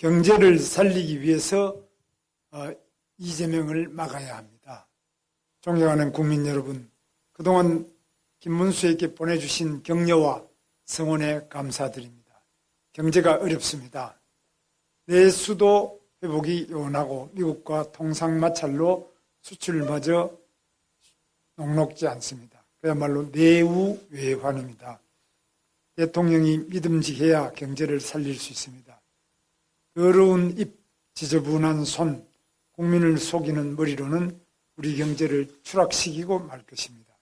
경제를 살리기 위해서 이재명을 막아야 합니다. 존경하는 국민 여러분, 그동안 김문수에게 보내주신 격려와 성원에 감사드립니다. 경제가 어렵습니다. 내수도 회복이 요원하고 미국과 통상마찰로 수출마저 녹록지 않습니다. 그야말로 내우외환입니다. 대통령이 믿음직해야 경제를 살릴 수 있습니다. 더러운 입, 지저분한 손, 국민을 속이는 머리로는 우리 경제를 추락시키고 말 것입니다.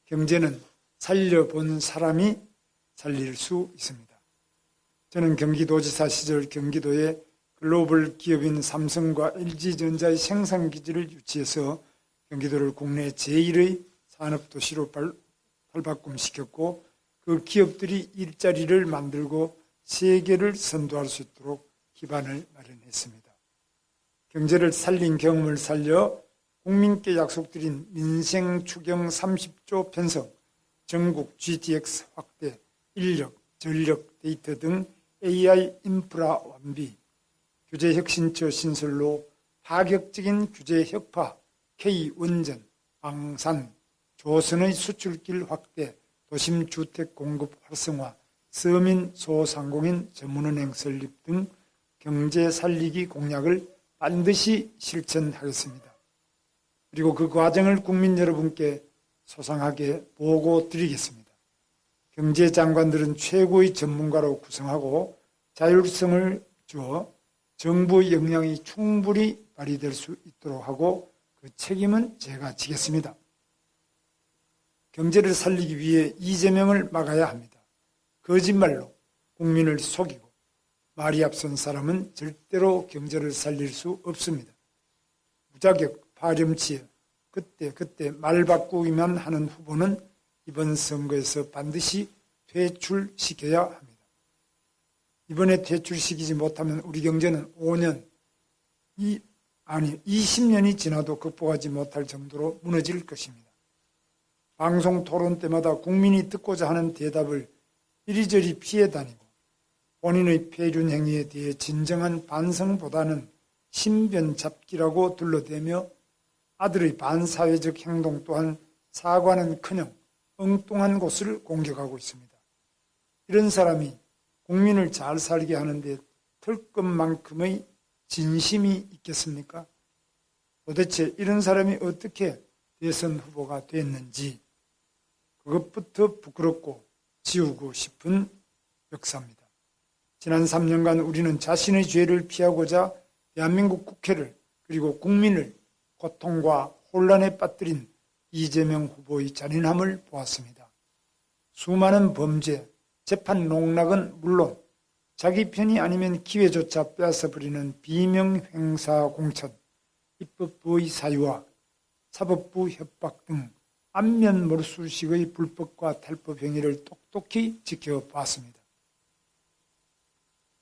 경제는 살려본 사람이 살릴 수 있습니다. 저는 경기도지사 시절 경기도에 글로벌 기업인 삼성과 LG전자의 생산기지를 유치해서 경기도를 국내 제1의 산업도시로 발바꿈시켰고 그 기업들이 일자리를 만들고 세계를 선도할 수 있도록 기반을 마련했습니다. 경제를 살린 경험을 살려 국민께 약속드린 민생 추경 30조 편성, 전국 GTX 확대, 인력, 전력, 데이터 등 AI 인프라 완비, 규제혁신처 신설로 파격적인 규제 혁파, K원전, 방산, 조선의 수출길 확대, 도심 주택 공급 활성화, 서민 소상공인 전문은행 설립 등 경제 살리기 공약을 반드시 실천하겠습니다. 그리고 그 과정을 국민 여러분께 소상하게 보고 드리겠습니다. 경제장관들은 최고의 전문가로 구성하고 자율성을 주어 정부의 역량이 충분히 발휘될 수 있도록 하고 그 책임은 제가 지겠습니다. 경제를 살리기 위해 이재명을 막아야 합니다. 거짓말로 국민을 속이고 말이 앞선 사람은 절대로 경제를 살릴 수 없습니다. 무자격, 파렴치에 그때 말 바꾸기만 하는 후보는 이번 선거에서 반드시 퇴출시켜야 합니다. 이번에 퇴출시키지 못하면 우리 경제는 20년이 지나도 극복하지 못할 정도로 무너질 것입니다. 방송 토론 때마다 국민이 듣고자 하는 대답을 이리저리 피해 다니고 본인의 폐륜 행위에 대해 진정한 반성보다는 신변 잡기라고 둘러대며 아들의 반사회적 행동 또한 사과는커녕 엉뚱한 곳을 공격하고 있습니다. 이런 사람이 국민을 잘 살게 하는데 털끝만큼의 진심이 있겠습니까? 도대체 이런 사람이 어떻게 대선 후보가 됐는지 그것부터 부끄럽고 지우고 싶은 역사입니다. 지난 3년간 우리는 자신의 죄를 피하고자 대한민국 국회를 그리고 국민을 고통과 혼란에 빠뜨린 이재명 후보의 잔인함을 보았습니다. 수많은 범죄, 재판 농락은 물론 자기 편이 아니면 기회조차 빼앗아버리는 비명행사공천, 입법부의 사유와 사법부 협박 등 안면몰수식의 불법과 탈법 행위를 똑똑히 지켜봤습니다.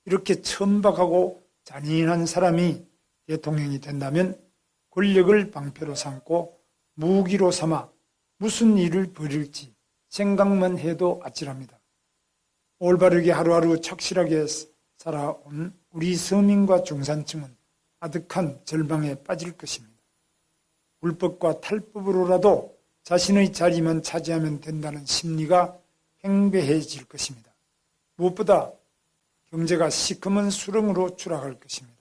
이렇게 천박하고 잔인한 사람이 대통령이 된다면 권력을 방패로 삼고 무기로 삼아 무슨 일을 벌일지 생각만 해도 아찔합니다. 올바르게 하루하루 착실하게 살아온 우리 서민과 중산층은 아득한 절망에 빠질 것입니다. 불법과 탈법으로라도 자신의 자리만 차지하면 된다는 심리가 팽배해질 것입니다. 무엇보다 경제가 시커먼 수렁으로 추락할 것입니다.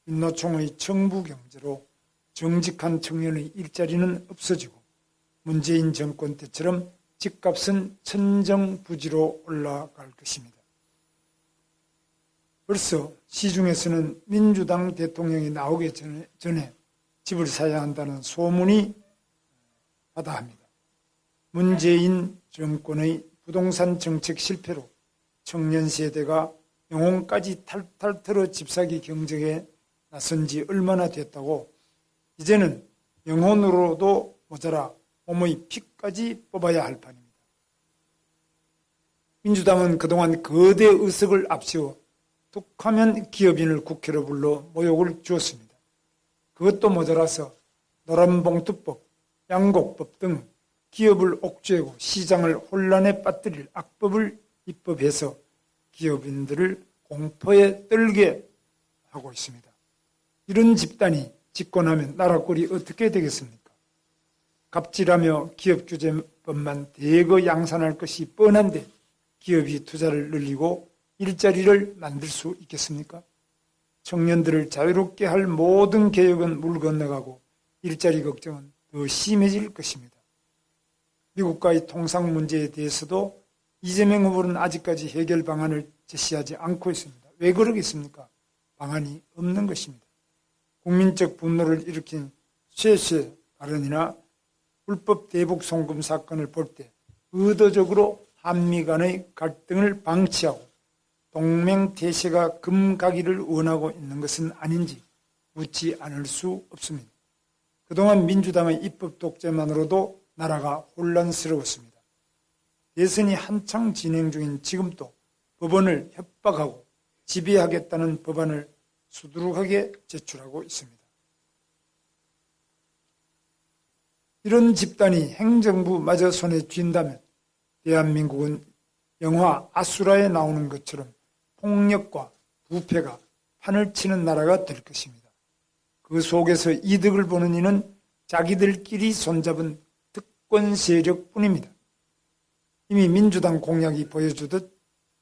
민노총의 정부 경제로 정직한 청년의 일자리는 없어지고 문재인 정권 때처럼 집값은 천정부지로 올라갈 것입니다. 벌써 시중에서는 민주당 대통령이 나오기 전에 집을 사야 한다는 소문이 바다합니다. 문재인 정권의 부동산 정책 실패로 청년 세대가 영혼까지 탈탈 털어 집사기 경쟁에 나선 지 얼마나 됐다고 이제는 영혼으로도 모자라 몸의 피까지 뽑아야 할 판입니다. 민주당은 그동안 거대 의석을 앞세워 툭하면 기업인을 국회로 불러 모욕을 주었습니다. 그것도 모자라서 노란봉투법, 양곡법 등 기업을 옥죄고 시장을 혼란에 빠뜨릴 악법을 입법해서 기업인들을 공포에 떨게 하고 있습니다. 이런 집단이 집권하면 나라 꼴이 어떻게 되겠습니까? 갑질하며 기업규제법만 대거 양산할 것이 뻔한데 기업이 투자를 늘리고 일자리를 만들 수 있겠습니까? 청년들을 자유롭게 할 모든 개혁은 물 건너가고 일자리 걱정은 더 심해질 것입니다. 미국과의 통상 문제에 대해서도 이재명 후보는 아직까지 해결 방안을 제시하지 않고 있습니다. 왜 그러겠습니까? 방안이 없는 것입니다. 국민적 분노를 일으킨 쇠쇠 발언이나 불법 대북 송금 사건을 볼 때 의도적으로 한미 간의 갈등을 방치하고 동맹태세가 금가기를 원하고 있는 것은 아닌지 묻지 않을 수 없습니다. 그동안 민주당의 입법 독재만으로도 나라가 혼란스러웠습니다. 대선이 한창 진행 중인 지금도 법원을 협박하고 지배하겠다는 법안을 수두룩하게 제출하고 있습니다. 이런 집단이 행정부마저 손에 쥔다면 대한민국은 영화 아수라에 나오는 것처럼 폭력과 부패가 판을 치는 나라가 될 것입니다. 그 속에서 이득을 보는 이는 자기들끼리 손잡은 특권 세력뿐입니다. 이미 민주당 공약이 보여주듯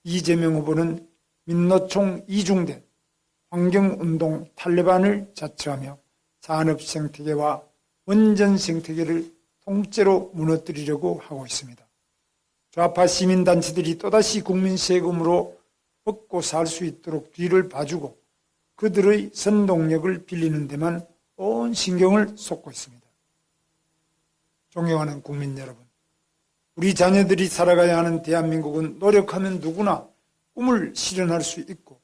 이재명 후보는 민노총 이중대 환경운동 탈레반을 자처하며 산업 생태계와 원전 생태계를 통째로 무너뜨리려고 하고 있습니다. 좌파 시민단체들이 또다시 국민 세금으로 먹고 살 수 있도록 뒤를 봐주고 그들의 선동력을 빌리는 데만 온 신경을 쏟고 있습니다. 존경하는 국민 여러분, 우리 자녀들이 살아가야 하는 대한민국은 노력하면 누구나 꿈을 실현할 수 있고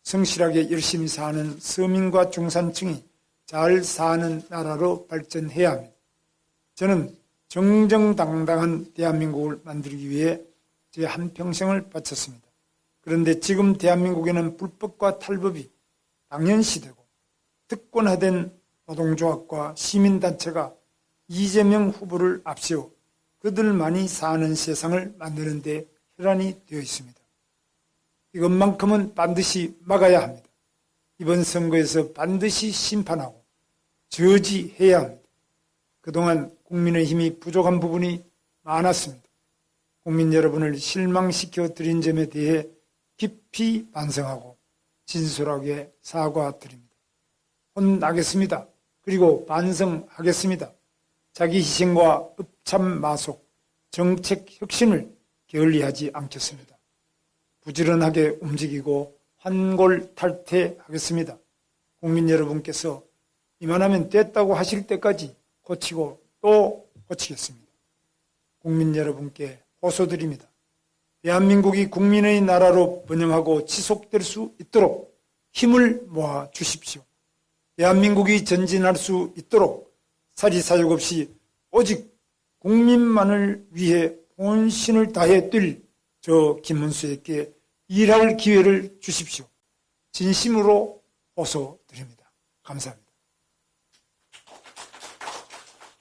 성실하게 열심히 사는 서민과 중산층이 잘 사는 나라로 발전해야 합니다. 저는 정정당당한 대한민국을 만들기 위해 제 한평생을 바쳤습니다. 그런데 지금 대한민국에는 불법과 탈법이 당연시되고 특권화된 노동조합과 시민단체가 이재명 후보를 앞세워 그들만이 사는 세상을 만드는 데 혈안이 되어 있습니다. 이것만큼은 반드시 막아야 합니다. 이번 선거에서 반드시 심판하고 저지해야 합니다. 그동안 국민의힘이 부족한 부분이 많았습니다. 국민 여러분을 실망시켜 드린 점에 대해 깊이 반성하고 진솔하게 사과드립니다. 혼나겠습니다. 그리고 반성하겠습니다. 자기 희생과 읍참마속, 정책 혁신을 게을리하지 않겠습니다. 부지런하게 움직이고 환골탈퇴하겠습니다. 국민 여러분께서 이만하면 됐다고 하실 때까지 고치고 또 고치겠습니다. 국민 여러분께 호소드립니다. 대한민국이 국민의 나라로 번영하고 지속될 수 있도록 힘을 모아 주십시오. 대한민국이 전진할 수 있도록 사리사욕 없이 오직 국민만을 위해 혼신을 다해 뛸 저 김문수에게 일할 기회를 주십시오. 진심으로 호소드립니다. 감사합니다.